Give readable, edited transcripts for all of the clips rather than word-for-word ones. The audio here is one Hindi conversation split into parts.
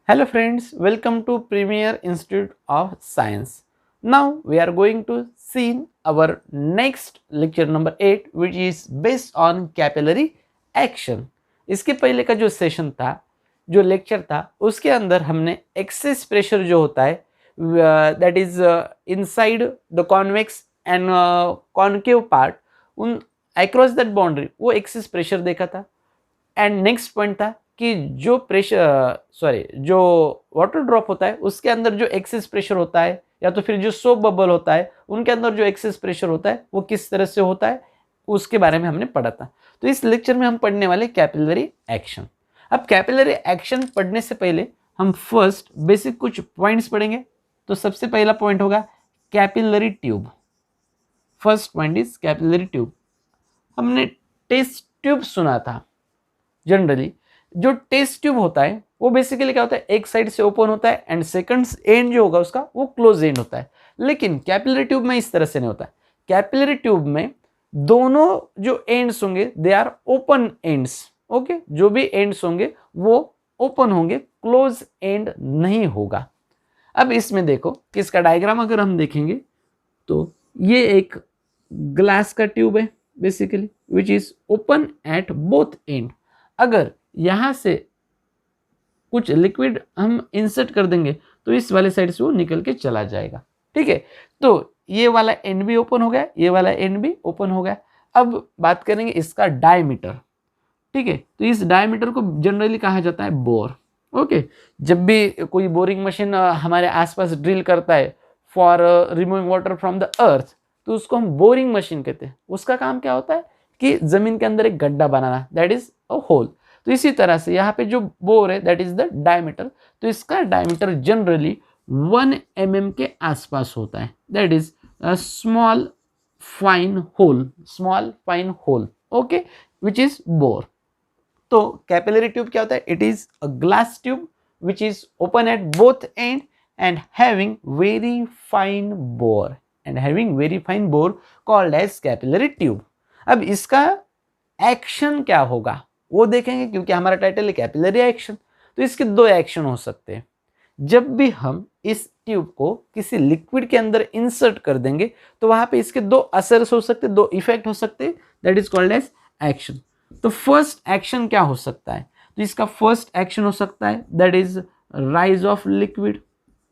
Hello friends, welcome to Premier Institute of Science. Now we are going to see our next lecture number 8 which is based on capillary action. इसके पहले का जो सेशन था, जो लेक्चर था, उसके अंदर हमने एक्सेस प्रेशर जो होता है that is inside the convex and concave part उन अक्रॉस दैट बाउंड्री वो एक्सेस प्रेशर देखा था। एंड नेक्स्ट पॉइंट था कि जो जो वाटर ड्रॉप होता है उसके अंदर जो एक्सेस प्रेशर होता है या तो फिर जो सोप बबल होता है उनके अंदर जो एक्सेस प्रेशर होता है वो किस तरह से होता है उसके बारे में हमने पढ़ा था। तो इस लेक्चर में हम पढ़ने वाले कैपिलरी एक्शन। अब कैपिलरी एक्शन पढ़ने से पहले हम फर्स्ट बेसिक कुछ पॉइंट्स पढ़ेंगे। तो सबसे पहला पॉइंट होगा capillary tube. First point is capillary tube. हमने टेस्ट ट्यूब सुना था। जनरली जो टेस्ट ट्यूब होता है वो बेसिकली क्या होता है, एक साइड से ओपन होता है एंड सेकंड एंड जो होगा उसका वो क्लोज एंड होता है। लेकिन कैपिलरी ट्यूब में इस तरह से नहीं होता। कैपिलरी ट्यूब में दोनों जो एंड्स होंगे they are open ends. Okay, जो भी एंड्स होंगे वो ओपन होंगे, क्लोज एंड नहीं होगा। अब इसमें देखो कि इसका डायग्राम अगर हम देखेंगे तो ये एक ग्लास का ट्यूब है basically which is open at both and. अगर यहां से कुछ लिक्विड हम इंसर्ट कर देंगे तो इस वाले साइड से वो निकल के चला जाएगा। ठीक है, तो ये वाला एंड भी ओपन हो गया, ये वाला एंड भी ओपन हो गया। अब बात करेंगे इसका डायमीटर। ठीक है, तो इस डायमीटर को जनरली कहा जाता है बोर। ओके, जब भी कोई बोरिंग मशीन हमारे आसपास ड्रिल करता है for removing water from the अर्थ तो उसको हम बोरिंग मशीन कहते हैं। उसका काम क्या होता है कि जमीन के अंदर एक गड्ढा बनाना, दैट इज अ होल। तो इसी तरह से यहाँ पे जो बोर है दैट इज द डायमीटर। तो इसका डायमीटर जनरली 1 mm के आसपास होता है, that is small fine hole. Okay, which is bore. तो कैपिलरी ट्यूब क्या होता है? It is a glass tube which is open at both end and having very fine bore called as capillary tube. अब इसका एक्शन क्या होगा वो देखेंगे, क्योंकि हमारा टाइटल है कैपिलरी एक्शन। तो इसके दो एक्शन हो सकते हैं। जब भी हम इस ट्यूब को किसी लिक्विड के अंदर इंसर्ट कर देंगे तो वहां पे इसके दो असर हो सकते हैं, दो इफेक्ट हो सकते हैं, that is called as action. तो फर्स्ट एक्शन क्या हो सकता है? तो इसका फर्स्ट एक्शन हो सकता है that is rise of liquid.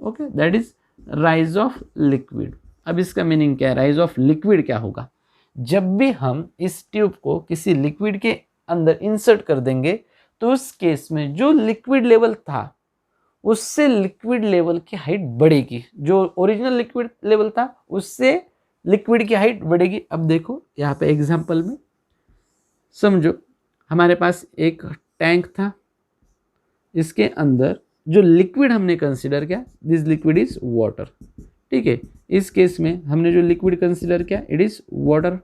Okay, that is rise of liquid. अब इसका मीनिंग क्या है? राइज ऑफ लिक्विड क्या होगा? जब भी हम इस ट्यूब को किसी लिक्विड के अंदर इंसर्ट कर देंगे तो उस केस में जो लिक्विड लेवल था उससे लिक्विड लेवल की हाइट बढ़ेगी। जो ओरिजिनल लिक्विड लेवल था उससे लिक्विड की हाइट बढ़ेगी। अब देखो यहाँ पे एग्जांपल में समझो, हमारे पास एक टैंक था, इसके अंदर जो लिक्विड हमने कंसीडर किया दिस लिक्विड इज वाटर। ठीक है, इस केस में हमने जो लिक्विड कंसीडर किया इट इज वाटर।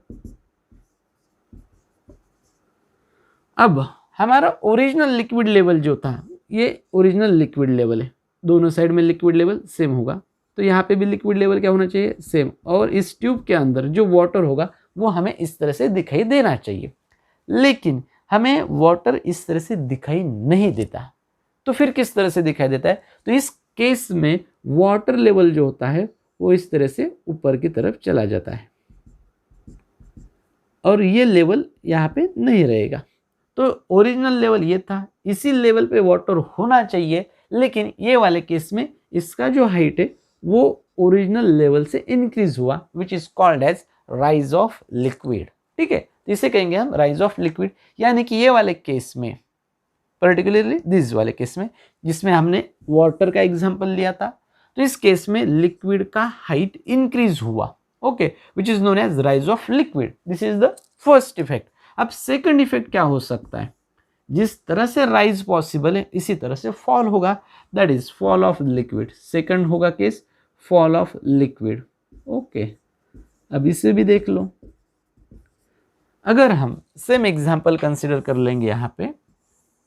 अब हमारा ओरिजिनल लिक्विड लेवल जो था ये ओरिजिनल लिक्विड लेवल है, दोनों साइड में लिक्विड लेवल सेम होगा। तो यहाँ पे भी लिक्विड लेवल क्या होना चाहिए? सेम। और इस ट्यूब के अंदर जो वाटर होगा वो हमें इस तरह से दिखाई देना चाहिए, लेकिन हमें वाटर इस तरह से दिखाई नहीं देता। तो फिर किस तरह से दिखाई देता है? तो इस केस में वाटर लेवल जो होता है वो इस तरह से ऊपर की तरफ चला जाता है और ये लेवल यहाँ पे नहीं रहेगा। तो ओरिजिनल लेवल ये था, इसी लेवल पे वाटर होना चाहिए, लेकिन ये वाले केस में इसका जो हाइट है वो ओरिजिनल लेवल से इंक्रीज हुआ which is called as rise of liquid. ठीक है, तो इसे कहेंगे हम राइज ऑफ लिक्विड। यानी कि ये वाले केस में, पर्टिकुलरली दिस वाले केस में जिसमें हमने वाटर का एग्जांपल लिया था, तो इस केस में लिक्विड का हाइट इंक्रीज हुआ। Okay, which is known as rise of liquid. This is the first effect. अब सेकंड इफेक्ट क्या हो सकता है? जिस तरह से राइज पॉसिबल है इसी तरह से फॉल होगा, that is fall of liquid. Second होगा case fall of liquid. Okay, अब इसे भी देख लो। अगर हम सेम एग्जांपल कंसीडर कर लेंगे यहाँ पे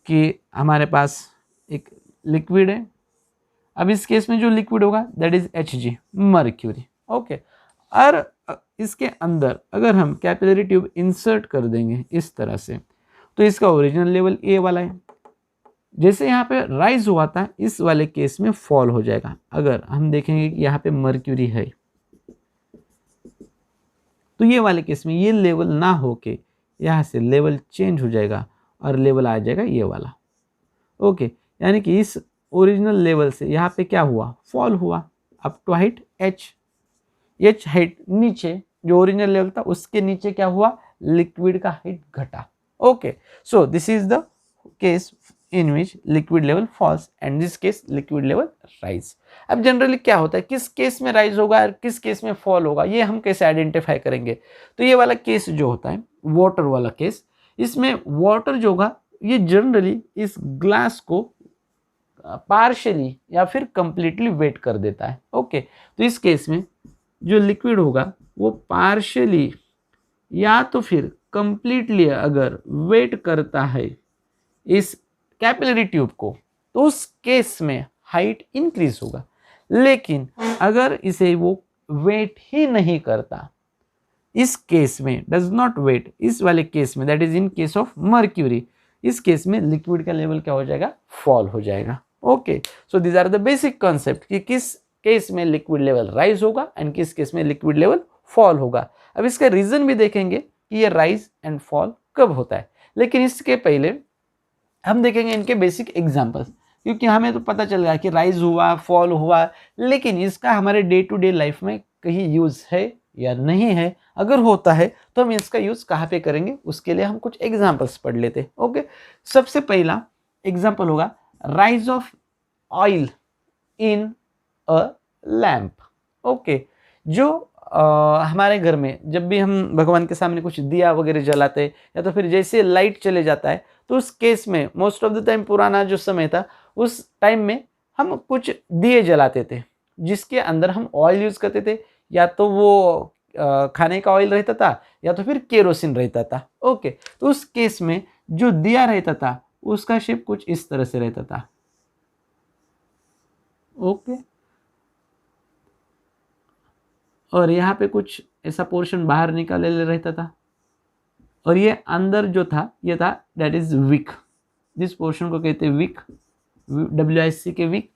कि हमारे पास एक लिक्विड है। अब इस केस में जो लिक्विड होगा that is Hg, mercury. Okay, और इसके अंदर अगर हम कैपिलरी ट्यूब इंसर्ट कर देंगे इस तरह से तो इसका ओरिजिनल लेवल ए वाला है, जैसे यहाँ पे राइज हुआ था, इस वाले केस में फॉल हो जाएगा। अगर हम देखेंगे कि यहाँ पे मर्क्यूरी है, तो ये वाले केस में ये लेवल ना होके यहाँ से लेवल चेंज हो जाएगा और लेवल आ जाएगा ये वाला। ओके, यानी कि इस ओरिजिनल लेवल से यहाँ पे क्या हुआ, फॉल हुआ up to height H height नीचे, जो ओरिजिनल लेवल था उसके नीचे क्या हुआ, लिक्विड का हाइट घटा। Okay, so this is the case in which liquid level falls and this case liquid level rise. अब जनरली क्या होता है, किस केस में राइज होगा और किस केस में फॉल होगा, ये हम कैसे आइडेंटिफाई करेंगे। तो ये वाला केस जो होता है वाटर वाला केस, इसमें वाटर जो होगा ये जनरली इस ग्लास को पार्शियली या फिर कंप्लीटली वेट कर देता है। ओके, तो इस केस में जो लिक्विड होगा वो पार्शियली या तो फिर कंप्लीटली अगर वेट करता है इस कैपिलरी ट्यूब को, तो उस केस में हाइट इंक्रीज होगा। लेकिन अगर इसे वो वेट ही नहीं करता, इस केस में डज नॉट वेट, इस वाले केस में that is in case of mercury, इस केस में लिक्विड का लेवल क्या हो जाएगा, फॉल हो जाएगा। Okay, so these are the basic concept कि किस केस में लिक्विड लेवल राइज होगा एंड किस केस में लिक्विड लेवल फॉल होगा। अब इसका रीजन भी देखेंगे कि ये राइज एंड फॉल कब होता है, लेकिन इसके पहले हम देखेंगे इनके बेसिक एग्जांपल्स, क्योंकि हमें तो पता चल गया कि राइज हुआ, फॉल हुआ, लेकिन इसका हमारे डे टू डे लाइफ में कहीं यूज है या नहीं है। अगर होता है तो हम इसका यूज कहाँ पे करेंगे, उसके लिए हम कुछ एग्जांपल्स पढ़ लेते हैं। ओके, सबसे पहला एग्जांपल होगा rise of oil in a lamp. Okay, जो हमारे घर में जब भी हम भगवान के सामने कुछ दिया वगैरह जलाते हैं या तो फिर जैसे लाइट चले जाता है, तो उस केस में मोस्ट ऑफ द टाइम पुराना जो समय था उस टाइम में हम कुछ दिए जलाते थे जिसके अंदर हम ऑयल यूज़ करते थे, या तो वो खाने का ऑयल रहता था या तो फिर केरोसिन रहता था। ओके, तो उस केस में जो दिया रहता था उसका शेप कुछ इस तरह से रहता था। ओके, और यहाँ पे कुछ ऐसा पोर्शन बाहर निकाले रहता था, और ये अंदर जो था ये था दैट इज विक, जिस पोर्शन को कहते हैं विक, WIC के विक।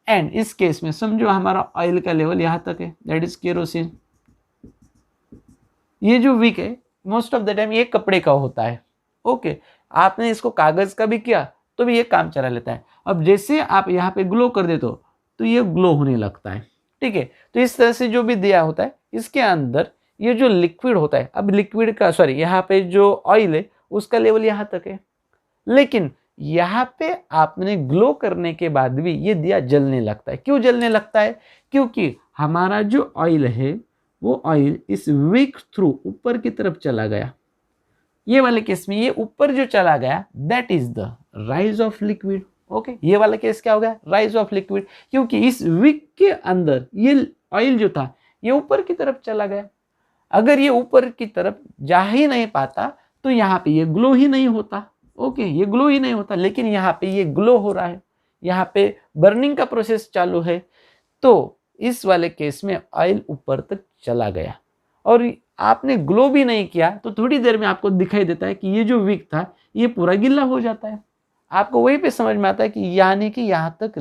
एंड इस केस में समझो हमारा ऑयल का लेवल यहाँ तक है, दैट इज केरोसिन। ये जो विक है मोस्ट ऑफ द टाइम ये कपड़े का होता है। ओके, आपने इसको कागज का भी किया तो भी ये काम चला लेता है। अब जैसे आप यहाँ पे ग्लो कर देते हो तो ये ग्लो होने लगता है। ठीक है, तो इस तरह से जो भी दिया होता है इसके अंदर ये जो लिक्विड होता है, अब लिक्विड का यहाँ पे जो ऑयल है उसका लेवल यहाँ तक है, लेकिन यहाँ पे आपने ग्लो करने के बाद भी ये दिया जलने लगता है। क्यों जलने लगता है? क्योंकि हमारा जो ऑयल है वो ऑयल इस विक थ्रू ऊपर की तरफ चला गया। ये वाले केस में ये ऊपर जो चला गया that is the rise of liquid. Okay, ये वाला केस क्या हो गया, राइज ऑफ लिक्विड, क्योंकि इस विक के अंदर ये ऑयल जो था ये ऊपर की तरफ चला गया। अगर ये ऊपर की तरफ जा ही नहीं पाता तो यहाँ पे ये ग्लो ही नहीं होता। ओके, ये ग्लो ही नहीं होता, लेकिन यहाँ पे ये ग्लो हो रहा है, यहाँ पे बर्निंग का प्रोसेस चालू है। तो इस वाले केस में ऑयल ऊपर तक चला गया और आपने ग्लो भी नहीं किया तो थोड़ी देर में आपको दिखाई देता है कि ये जो विक था ये पूरा गिल्ला हो जाता है। आपको वहीं पे समझ में आता है कि यानी कि यहाँ तक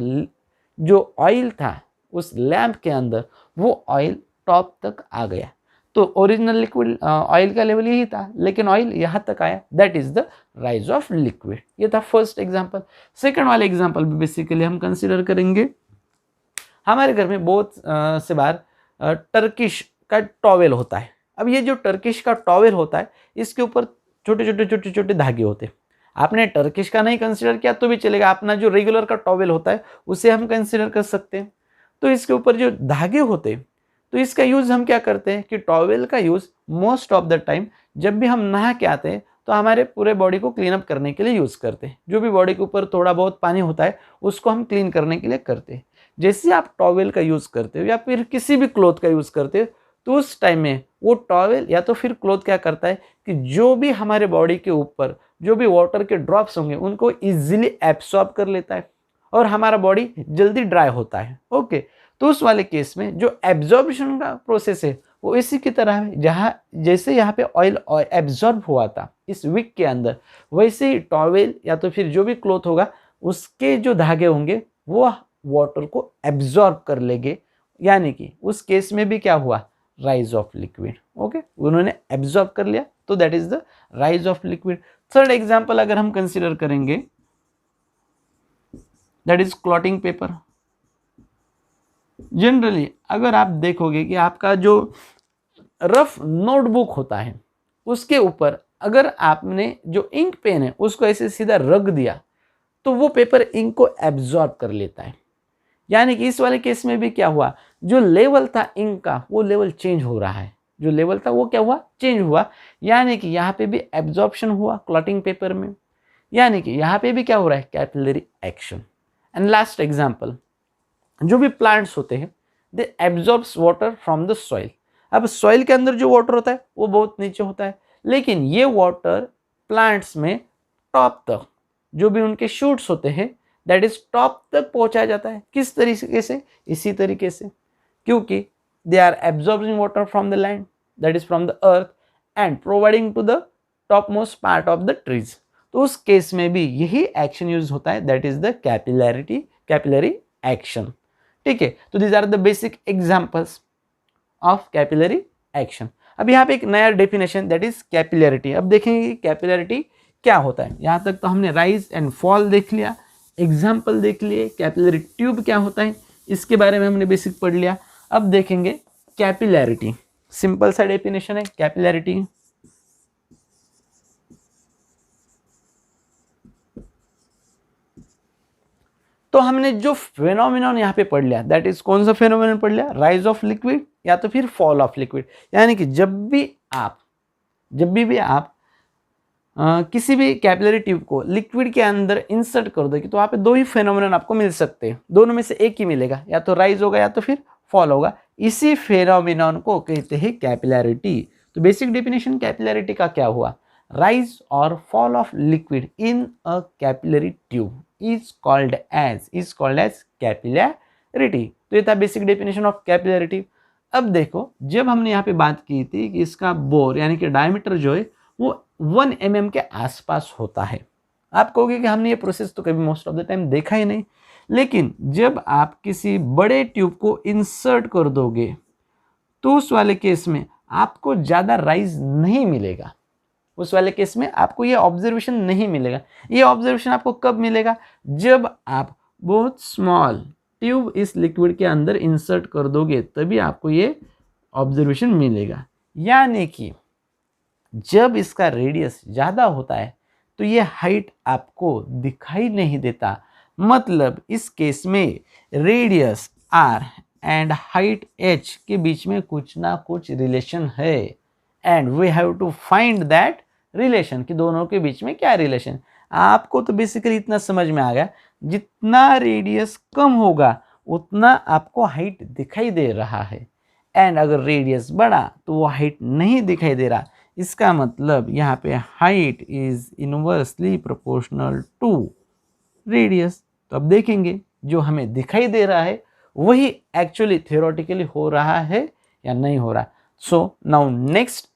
जो ऑयल था उस लैंप के अंदर वो ऑयल टॉप तक आ गया। तो ओरिजिनल लिक्विड ऑयल का लेवल यही था, लेकिन ऑयल यहाँ तक आया, that is the rise of liquid. ये था फर्स्ट एग्जांपल। सेकंड वाले एग्जांपल भी बेसिकली हम कंसीडर करेंगे। हमारे घर में बहुत से बार टर्किश का टॉवेल होता है। अब ये जो टर्किश का टॉवेल होता है इसके ऊपर छोटे छोटे धागे होते हैं। आपने टर्किश का नहीं कंसीडर किया तो भी चलेगा, अपना जो रेगुलर का टॉवेल होता है उसे हम कंसीडर कर सकते हैं। तो इसके ऊपर जो धागे होते हैं तो इसका यूज़ हम क्या करते हैं कि टॉवेल का use most of the time जब भी हम नहा के आते हैं तो हमारे पूरे बॉडी को क्लीन अप करने के लिए यूज़ करते हैं। जो भी बॉडी के ऊपर थोड़ा बहुत पानी होता है उसको हम क्लीन करने के लिए करते हैं। जैसे आप टॉवेल का यूज़ करते हो या फिर किसी भी क्लॉथ का यूज़ करते हो तो उस टाइम में वो टॉवेल या तो फिर क्लॉथ क्या करता है कि जो भी हमारे बॉडी के ऊपर जो भी वाटर के ड्रॉप्स होंगे उनको इजीली एब्सॉर्ब कर लेता है और हमारा बॉडी जल्दी ड्राई होता है। ओके, तो उस वाले केस में जो एब्जॉर्प्शन का प्रोसेस है वो इसी की तरह है। जहाँ जैसे यहाँ पे ऑयल एब्जॉर्ब हुआ था इस विक के अंदर, वैसे ही टॉवेल या तो फिर जो भी क्लॉथ होगा उसके जो धागे होंगे वो वाटर को एब्जॉर्ब कर लेंगे, यानी कि उस केस में भी क्या हुआ, राइज ऑफ लिक्विड। ओके, उन्होंने एब्जॉर्ब कर लिया, तो that is the rise of liquid. Third example अगर हम कंसीडर करेंगे, that is clotting paper. Generally अगर आप देखोगे कि आपका जो रफ नोटबुक होता है उसके ऊपर अगर आपने जो इंक पेन है उसको ऐसे सीधा रख दिया तो वो पेपर इंक को एब्जॉर्ब कर लेता है। यानी कि इस वाले केस में भी क्या हुआ, जो लेवल था इंक का वो लेवल चेंज हो रहा है, जो लेवल था वो क्या हुआ, चेंज हुआ। यानी कि यहाँ पे भी एब्जॉर्प्शन हुआ क्लॉटिंग पेपर में, यानी कि यहाँ पे भी क्या हो रहा है, capillary action. And last example, जो भी प्लांट्स होते हैं they absorbs water from the soil. अब सॉइल के अंदर जो वाटर होता है वो बहुत नीचे होता है, लेकिन ये वाटर प्लांट्स में टॉप तक, जो भी उनके शूट्स होते हैं दैट इज टॉप तक पहुंचाया जाता है। किस तरीके से, इसी तरीके से, क्योंकि they are absorbing water from the land, that is from the earth, and providing to the top most part of the trees. तो उस केस में भी यही एक्शन यूज होता है, that is the capillary action. ठीक है, तो these are the basic examples of capillary action. अब यहाँ पे एक नया डेफिनेशन, दैट इज कैपिलरिटी। अब देखेंगे कैपिलरिटी क्या होता है। यहाँ तक तो हमने राइज एंड फॉल देख लिया, एग्जाम्पल देख लिए, कैपिलरी ट्यूब क्या होता है इसके बारे में हमने बेसिक पढ़ लिया। अब देखेंगे कैपिलरिटी, सिंपल सा डेफिनेशन है कैपिलरिटी। तो हमने जो फेनोमेनन यहाँ पे पढ़ लिया, दैट इज कौन सा फेनोमेनन पढ़ लिया, राइज ऑफ लिक्विड या तो फिर फॉल ऑफ लिक्विड। यानी कि जब भी आप किसी भी कैपिलरी ट्यूब को लिक्विड के अंदर इंसर्ट कर दोगे तो वहाँ पे दो ही फेनोमेनन आपको मिल सकते हैं, दोनों में से एक ही मिलेगा, या तो राइज होगा या तो फिर फॉल होगा। इसी फेनोमेनन को कहते हैं कैपिलरिटी। तो बेसिक डेफिनेशन कैपिलरिटी का क्या हुआ, राइज और fall of liquid in a capillary tube is called as capillarity। तो ये था बेसिक डेफिनेशन ऑफ कैपिलरिटी। अब देखो, जब हमने यहाँ पे बात की थी कि इसका बोर यानी कि डायमीटर जो है वो 1 mm के आसपास होता है। आप कहोगे कि हमने ये प्रोसेस तो कभी मोस्ट ऑफ द टाइम देखा ही नहीं, लेकिन जब आप किसी बड़े ट्यूब को इंसर्ट कर दोगे तो उस वाले केस में आपको ज़्यादा राइज नहीं मिलेगा, उस वाले केस में आपको ये ऑब्जर्वेशन नहीं मिलेगा। ये ऑब्जर्वेशन आपको कब मिलेगा, जब आप बहुत स्मॉल ट्यूब इस लिक्विड के अंदर इंसर्ट कर दोगे तभी आपको ये ऑब्जर्वेशन मिलेगा। यानी कि जब इसका रेडियस ज़्यादा होता है तो ये हाइट आपको दिखाई नहीं देता। मतलब इस केस में radius r and height h के बीच में कुछ ना कुछ रिलेशन है, and we have to find that relation कि दोनों के बीच में क्या रिलेशन। आपको तो बेसिकली इतना समझ में आ गया, जितना रेडियस कम होगा उतना आपको हाइट दिखाई दे रहा है, एंड अगर रेडियस बढ़ा तो वो हाइट नहीं दिखाई दे रहा। इसका मतलब यहाँ पे height is inversely proportional to radius. तो अब देखेंगे जो हमें दिखाई दे रहा है वही एक्चुअली थियोरेटिकली हो रहा है या नहीं हो रहा। So now next,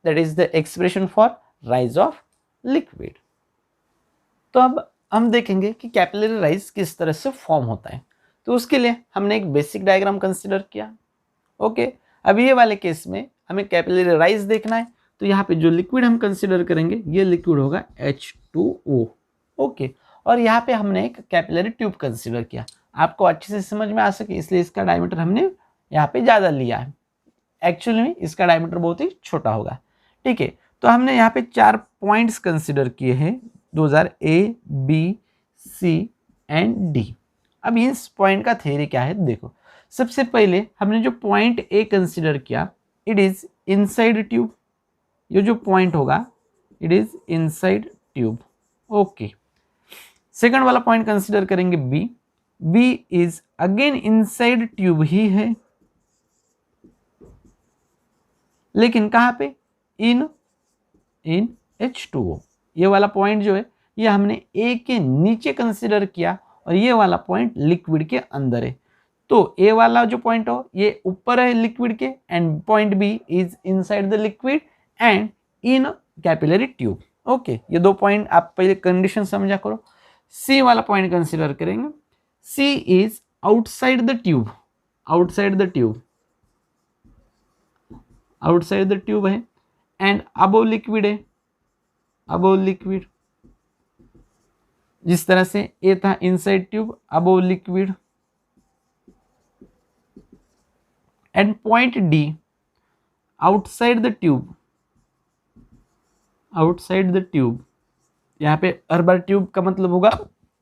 that is the expression for rise of liquid. तो अब हम देखेंगे कि कैपिलरी राइज किस तरह से फॉर्म होता है। तो उसके लिए हमने एक बेसिक डायग्राम कंसिडर किया। ओके, अब ये वाले केस में हमें कैपिलरी राइज देखना है, तो यहाँ पे जो लिक्विड हम कंसिडर करेंगे ये लिक्विड होगा H2O। ओके, और यहाँ पे हमने एक कैपिलरी ट्यूब कंसिडर किया, आपको अच्छे से समझ में आ सके इसलिए इसका डायमीटर हमने यहाँ पे ज़्यादा लिया है। एक्चुअली में इसका डायमीटर बहुत ही छोटा होगा। ठीक है, तो हमने यहाँ पे 4 पॉइंट्स कंसिडर किए हैं, 2000 A, B, C and D। अब इस पॉइंट का थ्योरी क्या है देखो। सबसे पहले हमने जो पॉइंट A कंसिडर किया, इट इज इनसाइड ट्यूब। ये जो पॉइंट होगा it is inside tube. Okay, second वाला पॉइंट कंसिडर करेंगे B। B is again inside tube ही है, लेकिन कहाँ पे, इन H2O। ये वाला पॉइंट जो है ये हमने A के नीचे कंसिडर किया और ये वाला पॉइंट लिक्विड के अंदर है। तो A वाला जो पॉइंट हो ये ऊपर है लिक्विड के, and point B is inside the liquid and in capillary tube. Okay, ये 2 पॉइंट आप पहले कंडीशन समझा करो। सी वाला पॉइंट कंसिडर करेंगे। C is outside the tube, outside the tube, outside the tube है, एंड अबव लिक्विड है, अबव लिक्विड। जिस तरह से ए था inside tube, above liquid, and point D outside the tube, outside the tube. यहाँ पे हर बार ट्यूब का मतलब होगा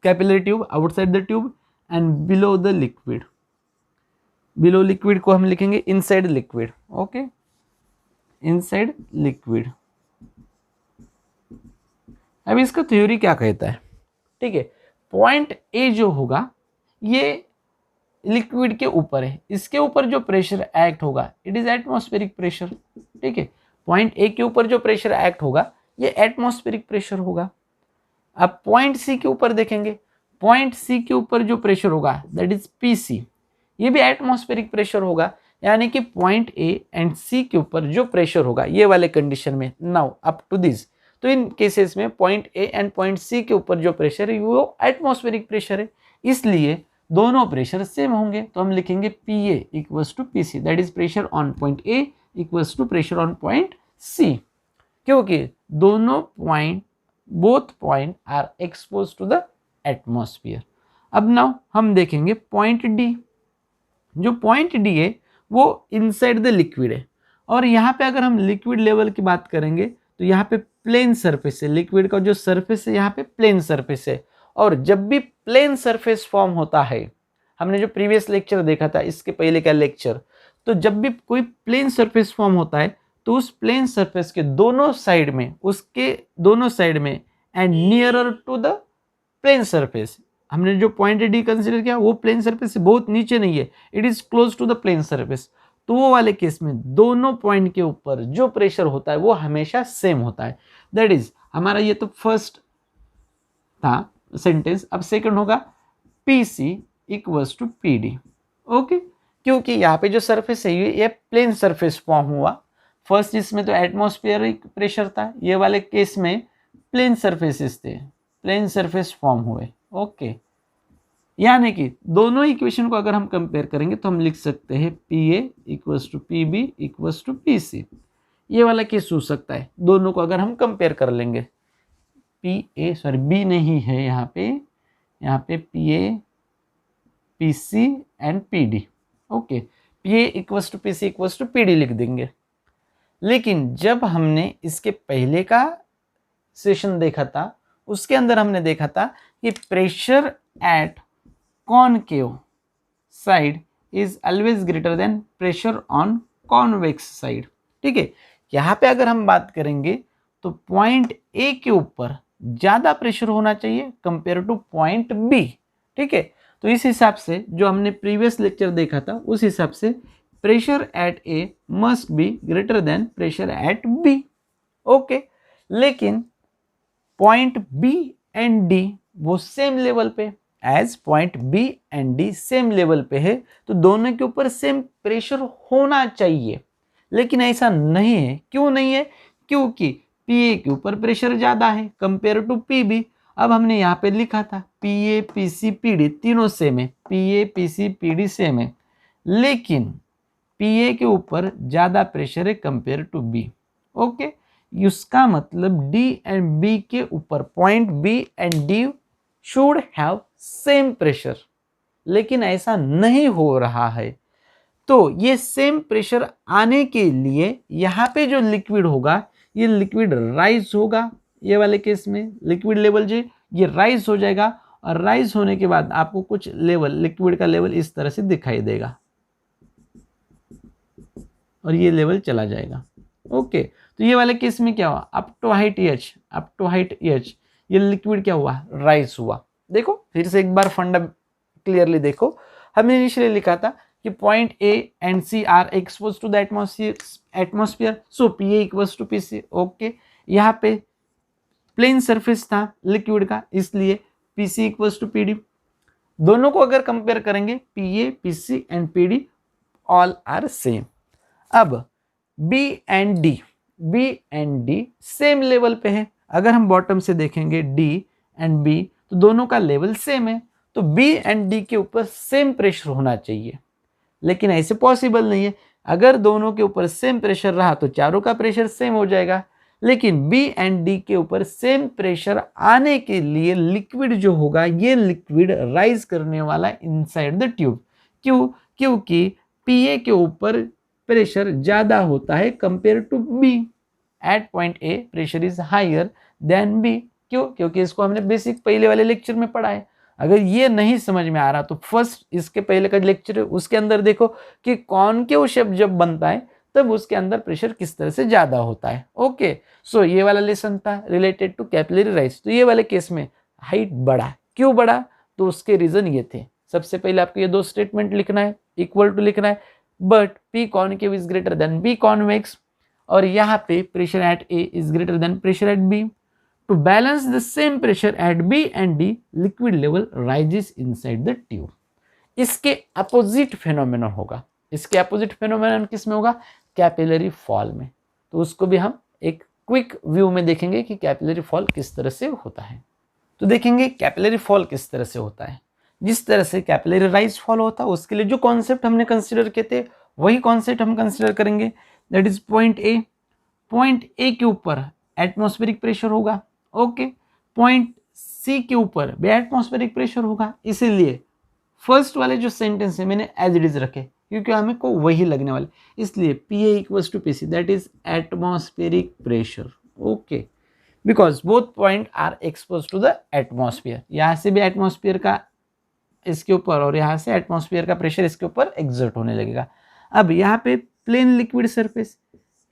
capillary tube, outside the tube and below the liquid. Below liquid को हम लिखेंगे inside liquid. Okay, inside liquid. अब इसका थ्योरी क्या कहता है? ठीक है, पॉइंट ए जो होगा ये लिक्विड के ऊपर है, इसके ऊपर जो प्रेशर एक्ट होगा इट इज एटमॉस्फेरिक प्रेशर। ठीक है, पॉइंट ए के ऊपर जो प्रेशर एक्ट होगा ये एटमॉस्फेरिक प्रेशर होगा। अब पॉइंट सी के ऊपर देखेंगे, पॉइंट सी के ऊपर जो प्रेशर होगा दैट इज पीसी, ये भी एटमॉस्फेरिक प्रेशर होगा। यानी कि पॉइंट ए एंड सी के ऊपर जो प्रेशर होगा ये वाले कंडीशन में, नाउ अप टू दिस, तो इन केसेस में point A and point C के ऊपर जो प्रेशर है वो एटमॉस्फेरिक प्रेशर है, इसलिए दोनों प्रेशर सेम होंगे। तो हम लिखेंगे P A equals to P C, that is pressure on point A equals to pressure on point C, क्योंकि दोनों point, both point are expose to the atmosphere. अब नाउ हम देखेंगे पॉइंट डी, जो पॉइंट डी है वो इनसाइड द लिक्विड है, और यहाँ पे अगर हम लिक्विड लेवल की बात करेंगे तो यहाँ पे प्लेन सरफेस है, लिक्विड का जो सरफेस है यहाँ पे प्लेन सरफेस है। और जब भी प्लेन सरफेस फॉर्म होता है, हमने जो प्रीवियस लेक्चर देखा था इसके पहले का लेक्चर, तो जब भी कोई प्लेन सरफेस फॉर्म होता है तो उस प्लेन सरफेस के दोनों साइड में, उसके दोनों साइड में and nearer to the plane surface, हमने जो पॉइंट डी कंसीडर किया वो प्लेन सरफेस से बहुत नीचे नहीं है, it is close to the plane surface, तो वो वाले केस में दोनों पॉइंट के ऊपर जो प्रेशर होता है वो हमेशा सेम होता है। दैट इज हमारा ये तो फर्स्ट था सेंटेंस। अब सेकंड होगा P C equals to P D. Okay, क्योंकि यहाँ पे जो सरफेस है ये प्लेन सरफेस फॉर्म हुआ, फर्स्ट इसमें तो एटमॉस्फेरिक प्रेशर था, ये वाले केस में प्लेन सरफेसेस थे, प्लेन सरफेस फॉर्म हुए। ओके, यानी कि दोनों इक्वेशन को अगर हम कंपेयर करेंगे तो हम लिख सकते हैं P A equals to P B equals to P C, ये वाला केस हो सकता है दोनों को अगर हम कंपेयर कर लेंगे। पी ए सॉरी बी नहीं है यहाँ पे P A P C and P D. Okay, P A equals to P C equals to P D लिख देंगे। लेकिन जब हमने इसके पहले का सेशन देखा था उसके अंदर हमने देखा था कि pressure at concave side is always greater than pressure on convex side. ठीक है, यहाँ पे अगर हम बात करेंगे तो पॉइंट ए के ऊपर ज़्यादा प्रेशर होना चाहिए कंपेयर टू पॉइंट बी। ठीक है, तो इस हिसाब से जो हमने प्रीवियस लेक्चर देखा था उस हिसाब से pressure at A must be greater than pressure at B. Okay, लेकिन पॉइंट बी एंड डी वो सेम लेवल पे, as point B and D same level पे है तो दोनों के ऊपर सेम प्रेशर होना चाहिए, लेकिन ऐसा नहीं है। क्यों नहीं है? क्योंकि पी ए के ऊपर प्रेशर ज़्यादा है कंपेयर टू पी बी। अब हमने यहाँ पे लिखा था P A P C P D तीनों सेम है, P A P C P D same है, लेकिन पी ए के ऊपर ज़्यादा प्रेशर है कंपेयर टू बी। ओके, इसका मतलब डी एंड बी के ऊपर point B and D should have same pressure, लेकिन ऐसा नहीं हो रहा है। तो ये सेम प्रेशर आने के लिए यहाँ पे जो लिक्विड होगा ये लिक्विड राइज होगा, ये वाले केस में लिक्विड लेवल जो ये राइज हो जाएगा, और राइज होने के बाद आपको कुछ लेवल लिक्विड का लेवल इस तरह से दिखाई देगा और ये लेवल चला जाएगा। ओके, तो ये वाले केस में क्या हुआ, up to height H, up to height H ये लिक्विड क्या हुआ, राइज हुआ। देखो फिर से एक बार फंडा क्लियरली देखो, हमने इनिशियली लिखा था कि point A and C are expose to the atmosphere, so P A equals to P C. Okay, यहाँ पे प्लेन सरफेस था लिक्विड का, इसलिए P C equals to P D. दोनों को अगर कंपेयर करेंगे P A P C and P D all are same. अब B and D same level पे है। अगर हम बॉटम से देखेंगे डी एंड बी तो दोनों का लेवल सेम है, तो बी एंड डी के ऊपर सेम प्रेशर होना चाहिए, लेकिन ऐसे पॉसिबल नहीं है। अगर दोनों के ऊपर सेम प्रेशर रहा तो चारों का प्रेशर सेम हो जाएगा, लेकिन बी एंड डी के ऊपर सेम प्रेशर आने के लिए लिक्विड जो होगा, ये लिक्विड राइज करने वाला इनसाइड द ट्यूब। क्यों? क्योंकि पीए के ऊपर प्रेशर ज्यादा होता है compare to B. At point A pressure is higher than B. क्यों? क्योंकि इसको हमने बेसिक पहले वाले लेक्चर में पढ़ा है। अगर ये नहीं समझ में आ रहा तो फर्स्ट इसके पहले का लेक्चर है, उसके अंदर देखो कि कॉनकेव शेप जब बनता है तब उसके अंदर प्रेशर किस तरह से ज्यादा होता है। ओके, सो ये वाला लेसन था रिलेटेड टू कैपिलरी राइज। तो ये वाले केस में हाइट बढ़ा, क्यों बढ़ा? तो उसके रीजन ये थे। सबसे पहले आपको ये दो स्टेटमेंट लिखना है, इक्वल टू लिखना है, but P concave is greater than B convex, और यहाँ पे pressure at A is greater than pressure at B. To balance the same pressure at B and D, liquid level rises inside the tube. इसके अपोजिट फेनोमेनन होगा। इसके अपोजिट फेनोमेनन किस में होगा? कैपिलरी फॉल में। तो उसको भी हम एक क्विक व्यू में देखेंगे कि कैपिलरी फॉल किस तरह से होता है। तो देखेंगे कैपिलरी फॉल किस तरह से होता है। जिस तरह से कैपिलरी राइज फॉल होता है उसके लिए जो कॉन्सेप्ट हमने कंसिडर किए थे वही कॉन्सेप्ट हम कंसिडर करेंगे। That is point A. Point A के ऊपर एटमॉस्फेरिक प्रेशर होगा। ओके, पॉइंट सी के ऊपर भी एटमॉस्फेरिक प्रेशर होगा। इसीलिए फर्स्ट वाले जो सेंटेंस है मैंने एज इट इज रखे, क्योंकि हमें को वही लगने वाले। इसलिए P A equals to P C, that is atmospheric pressure. Okay, because both point are expose to the atmosphere. यहाँ से भी एटमॉस्फेयर का इसके ऊपर और यहाँ से एटमॉस्फेयर का प्रेशर इसके ऊपर एक्सर्ट होने लगेगा। अब यहाँ पे प्लेन लिक्विड सरफेस,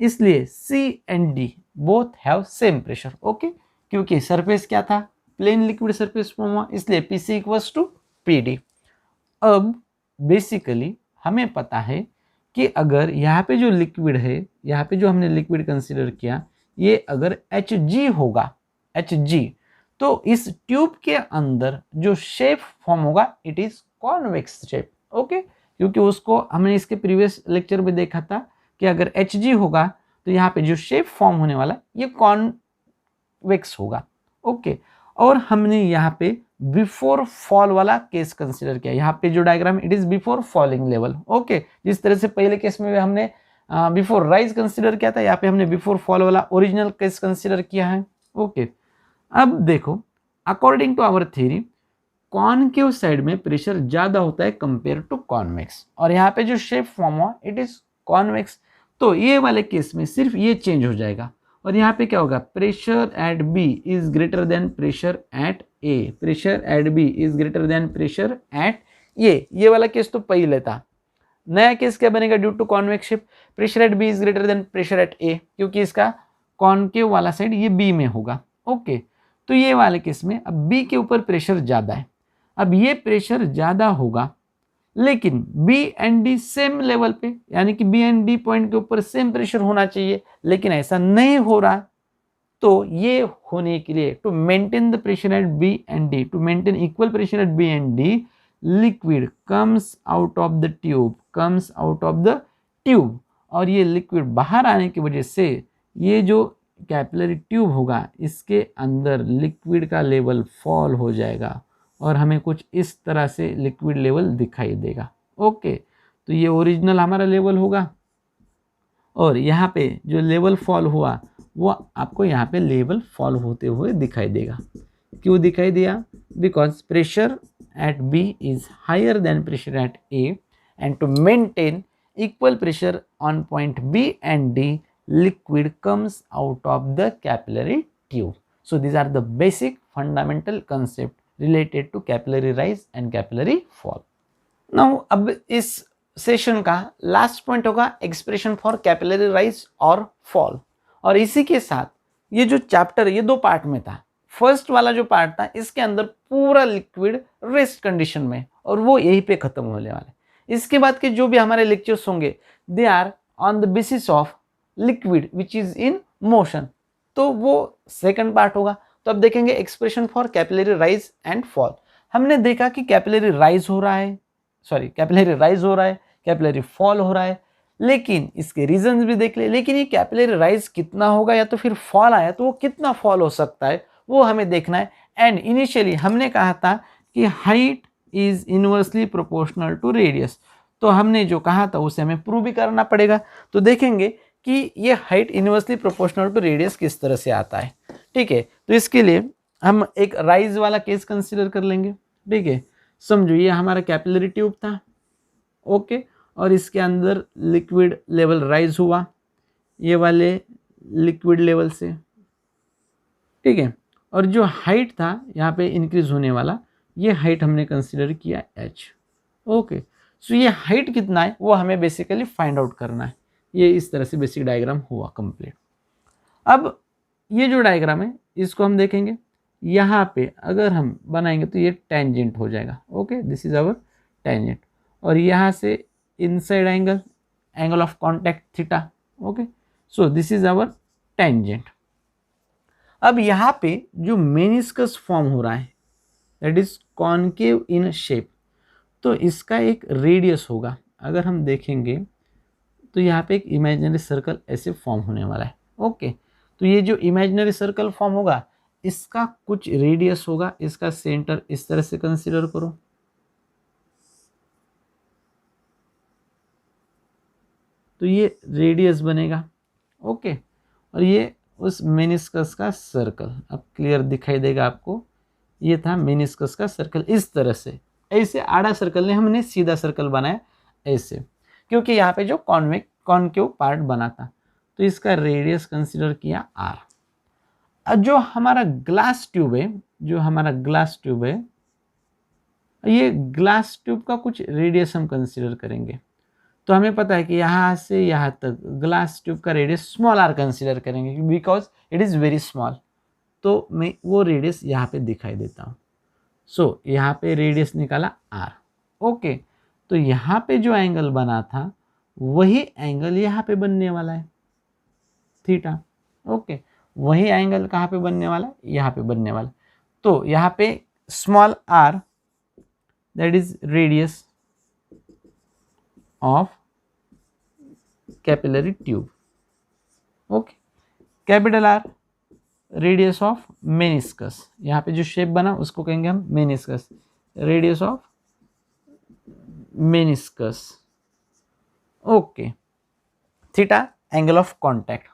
इसलिए C and D both have same pressure. Okay, क्योंकि सरफेस क्या था? प्लेन लिक्विड सरफेस फॉर्म हुआ, इसलिए P C equals to P D. अब बेसिकली हमें पता है कि अगर यहाँ पे जो लिक्विड है, यहाँ पे जो हमने लिक्विड कंसिडर किया, ये अगर एच जी होगा, एच जी, तो इस ट्यूब के अंदर जो शेप फॉर्म होगा it is convex shape. Okay, क्योंकि उसको हमने इसके प्रीवियस लेक्चर में देखा था कि अगर एच जी होगा तो यहाँ पे जो शेप फॉर्म होने वाला ये कॉन्वेक्स होगा। ओके, और हमने यहाँ पे बिफोर फॉल वाला केस कंसिडर किया। यहाँ पे जो diagram it is before falling level. Okay, जिस तरह से पहले केस में हमने बिफोर राइज कंसिडर किया था, यहाँ पे हमने बिफोर फॉल वाला ओरिजिनल केस कंसिडर किया है। ओके, अब देखो according to our theory concave side में प्रेशर ज्यादा होता है कंपेयर टू कॉन्वेक्स, और यहाँ पे जो शेप फॉर्म हुआ इट इज कॉन्वेक्स। तो ये वाले केस में सिर्फ ये चेंज हो जाएगा, और यहाँ पे क्या होगा? Pressure at B is greater than pressure at A. Pressure at B is greater than pressure at A. ये वाला केस तो पहले था। नया केस क्या बनेगा? Due to convex shape pressure at B is greater than pressure at A, क्योंकि इसका कॉनकेव वाला साइड ये बी में होगा। ओके, तो ये वाले केस में अब बी के ऊपर प्रेशर ज्यादा है। अब ये प्रेशर ज्यादा होगा लेकिन B and D same level पे, यानी कि बी एंड डी पॉइंट के ऊपर सेम प्रेशर होना चाहिए, लेकिन ऐसा नहीं हो रहा। तो ये होने के लिए to maintain the pressure at B and D, to maintain equal pressure at B and D, liquid comes out of the tube, comes out of the tube. और ये लिक्विड बाहर आने की वजह से ये जो कैपिलरी ट्यूब होगा इसके अंदर लिक्विड का लेवल फॉल हो जाएगा और हमें कुछ इस तरह से लिक्विड लेवल दिखाई देगा। ओके, तो ये ओरिजिनल हमारा लेवल होगा, और यहाँ पे जो लेवल फॉल हुआ वो आपको यहाँ पे लेवल फॉल होते हुए दिखाई देगा। क्यों दिखाई दिया? Because pressure at B is higher than pressure at A, and to maintain equal pressure on point B and D, liquid comes out of the capillary tube. So these are the basic fundamental concept related to capillary rise and capillary fall. Now अब इस सेशन का लास्ट पॉइंट होगा एक्सप्रेशन फॉर कैपिलरी राइज और फॉल। और इसी के साथ ये जो चैप्टर ये दो पार्ट में था। फर्स्ट वाला जो पार्ट था इसके अंदर पूरा लिक्विड रेस्ट कंडीशन में, और वो यहीं पे खत्म होने वाला है। इसके बाद के जो भी हमारे लेक्चर्स होंगे they are on the basis of liquid which is in motion, तो वो सेकंड पार्ट होगा। तो अब देखेंगे expression for capillary rise and fall. हमने देखा कि कैपिलरी राइज हो रहा है, कैपिलरी राइज हो रहा है, कैपिलरी फॉल हो रहा है, लेकिन इसके रीजंस भी देख ले। लेकिन ये कैपिलरी राइज कितना होगा या तो फिर फॉल आया तो वो कितना फॉल हो सकता है वो हमें देखना है। एंड इनिशियली हमने कहा था कि height is inversely proportional to radius, तो हमने जो कहा था उसे हमें प्रूव भी करना पड़ेगा। तो देखेंगे कि ये height inversely proportional to radius किस तरह से आता है। ठीक है, तो इसके लिए हम एक राइज वाला केस कंसीडर कर लेंगे। ठीक है, समझो ये हमारा कैपिलरी ट्यूब था, ओके, और इसके अंदर लिक्विड लेवल राइज हुआ ये वाले लिक्विड लेवल से। ठीक है, और जो हाइट था यहाँ पे इंक्रीज होने वाला, ये हाइट हमने कंसीडर किया h। ओके, सो ये हाइट कितना है वो हमें बेसिकली फाइंड आउट करना है। ये इस तरह से बेसिक डायग्राम हुआ कंप्लीट। अब ये जो डायग्राम है इसको हम देखेंगे, यहाँ पे अगर हम बनाएंगे तो ये टेंजेंट हो जाएगा। Okay, this is our tangent, और यहाँ से inside angle, angle of contact theta. Okay, so this is our tangent. अब यहाँ पे जो मेनिस्कस फॉर्म हो रहा है that is concave in shape, तो इसका एक रेडियस होगा। अगर हम देखेंगे तो यहाँ पे एक इमेजिनरी सर्कल ऐसे फॉर्म होने वाला है। ओके, तो ये जो इमेजिनरी सर्कल फॉर्म होगा इसका कुछ रेडियस होगा, इसका सेंटर इस तरह से कंसीडर करो। तो ये रेडियस बनेगा। ओके, और ये उस मेनिस्कस का सर्कल, अब क्लियर दिखाई देगा आपको, ये था मेनिस्कस का सर्कल इस तरह से। ऐसे आड़ा सर्कल ने हमने सीधा सर्कल बनाया ऐसे, क्योंकि यहाँ पे जो कॉन्केव पार्ट बना था, तो इसका रेडियस कंसीडर किया r। अब जो हमारा ग्लास ट्यूब है, जो हमारा ग्लास ट्यूब है, ये ग्लास ट्यूब का कुछ रेडियस हम कंसीडर करेंगे। तो हमें पता है कि यहाँ से यहाँ तक ग्लास ट्यूब का रेडियस स्मॉल r कंसीडर करेंगे because it is very small. तो मैं वो रेडियस यहाँ पे दिखाई देता हूँ। सो यहाँ पे रेडियस निकाला r। ओके, तो यहाँ पे जो एंगल बना था वही एंगल यहाँ पे बनने वाला है थीटा। ओके, वही एंगल कहाँ पे बनने वाला है, यहाँ पे बनने वाला। तो यहाँ पे small r that is radius of capillary tube. Okay, capital R radius of meniscus, यहाँ पे जो शेप बना उसको कहेंगे हम meniscus, radius of meniscus. Okay, theta angle of contact,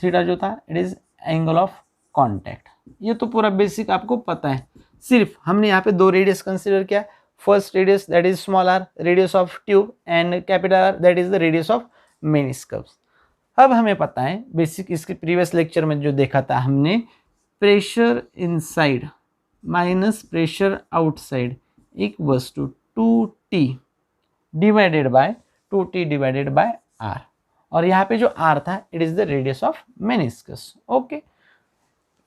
theta जो था it is angle of contact. ये तो पूरा बेसिक आपको पता है, सिर्फ हमने यहाँ पे दो रेडियस कंसीडर किया। First radius that is small r, radius of tube, and capital R that is the radius of meniscus. अब हमें पता है बेसिक, इसके प्रीवियस लेक्चर में जो देखा था हमने, pressure inside minus pressure outside equals to 2T divided by 2T divided by R, और यहाँ पे जो R था it is the radius of meniscus. Okay,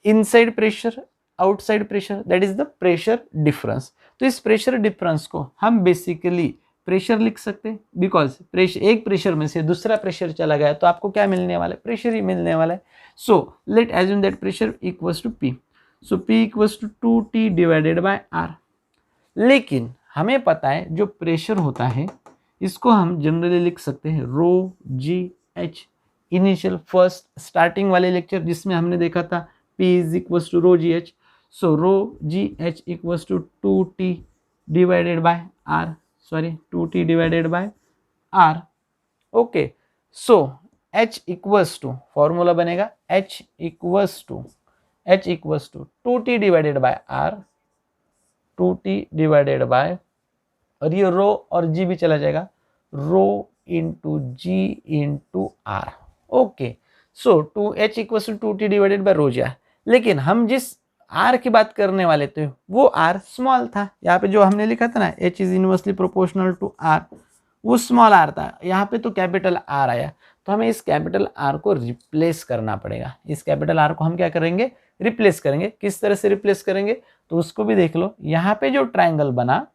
inside pressure outside pressure that is the pressure difference. तो इस प्रेशर डिफरेंस को हम बेसिकली प्रेशर लिख सकते हैं, बिकॉज प्रेशर, एक प्रेशर में से दूसरा प्रेशर चला गया तो आपको क्या मिलने वाला है, प्रेशर ही मिलने वाला है। So let assume that pressure equals to P, so P equals to 2T divided by R। लेकिन हमें पता है जो प्रेशर होता है इसको हम जनरली लिख सकते हैं ρGH। इनिशियल फर्स्ट स्टार्टिंग वाले लेक्चर जिसमें हमने देखा था P is equals to ρGH, so ρGH equals to 2T divided by R, sorry 2T divided by R। Okay, so H equals to, formula बनेगा H equals to 2T divided by R, 2T divided by, और ये रो और जी भी चला जाएगा, rho into g into R। Okay, so 2H equals to 2T divided by rho ji R। लेकिन हम जिस R की बात करने वाले थे वो R स्मॉल था। यहाँ पे जो हमने लिखा था ना H is inversely proportional to R, वो स्मॉल R था। यहाँ पे तो कैपिटल R आया, तो हमें इस कैपिटल R को रिप्लेस करना पड़ेगा। इस कैपिटल R को हम क्या करेंगे, रिप्लेस करेंगे। किस तरह से रिप्लेस करेंगे तो उसको भी देख लो। यहाँ पे जो ट्राइंगल बना,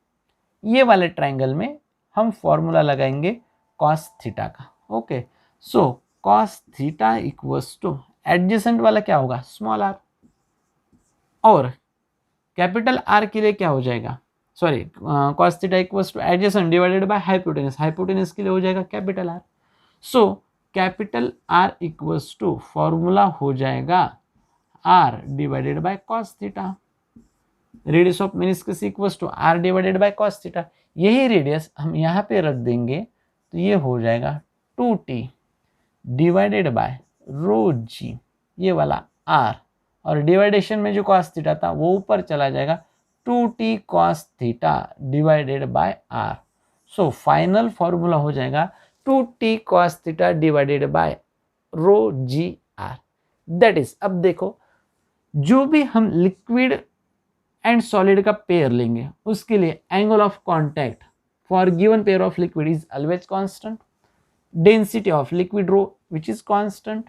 ये वाले ट्राइंगल में हम फॉर्मूला लगाएंगे कॉस थीटा का। Okay, so cos theta equals to, adjacent वाला क्या होगा, स्मॉल r, और कैपिटल R के लिए क्या हो जाएगा, sorry cos theta equals to adjacent divided by hypotenuse, hypotenuse के लिए हो जाएगा capital R। So capital R equals to formula हो जाएगा R divided by cos theta. Radius of meniscus equals to R divided by cos theta. यही रेडियस हम यहाँ पे रख देंगे तो ये हो जाएगा 2t डिवाइडेड बाय रो जी, ये वाला r, और डिवाइडेशन में जो कॉस थीटा था वो ऊपर चला जाएगा 2t cos theta divided by r। So final formula हो जाएगा 2t cos theta divided by rho g are. That is, अब देखो जो भी हम लिक्विड एंड सॉलिड का पेयर लेंगे उसके लिए angle of contact for given pair of liquid is always constant, density of liquid rho which is constant,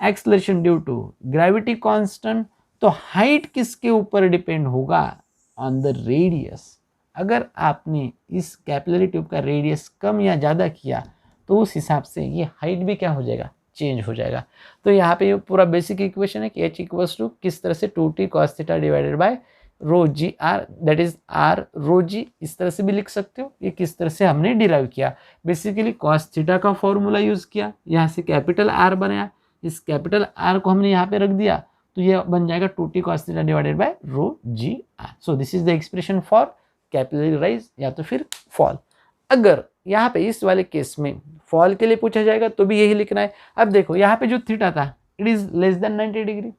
acceleration due to gravity constant. तो हाइट किसके ऊपर डिपेंड होगा? On the radius. अगर आपने इस कैपिलरी ट्यूब का रेडियस कम या ज़्यादा किया तो उस हिसाब से ये हाइट भी क्या हो जाएगा? चेंज हो जाएगा। तो यहाँ पे ये पूरा बेसिक इक्वेशन है कि h इक्वल्स टू किस तरह से 2t cos theta divided by rho g are, that is r rho g, इस तरह से भी लिख सकते हो। ये किस तरह से हमने डिराइव किया, बेसिकली cos थीटा का फॉर्मूला यूज़ किया, यहाँ से कैपिटल आर बनाया, इस कैपिटल आर को हमने यहाँ पे रख दिया तो ये बन जाएगा 2t cos theta divided by rho g R. So this is the expression for capillary rise या तो फिर फॉल। अगर यहाँ पे इस वाले केस में फॉल के लिए पूछा जाएगा तो भी यही लिखना है। अब देखो यहाँ पे जो थीटा था it is less than 90 degree,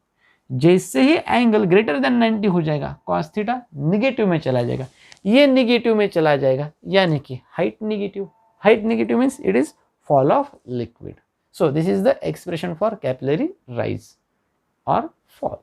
जैसे ही एंगल ग्रेटर देन 90 हो जाएगा कॉस थीटा निगेटिव में चला जाएगा, ये निगेटिव में चला जाएगा यानी कि height negative. Height negative means it is fall of liquid. So this is the expression for capillary rise और फॉल।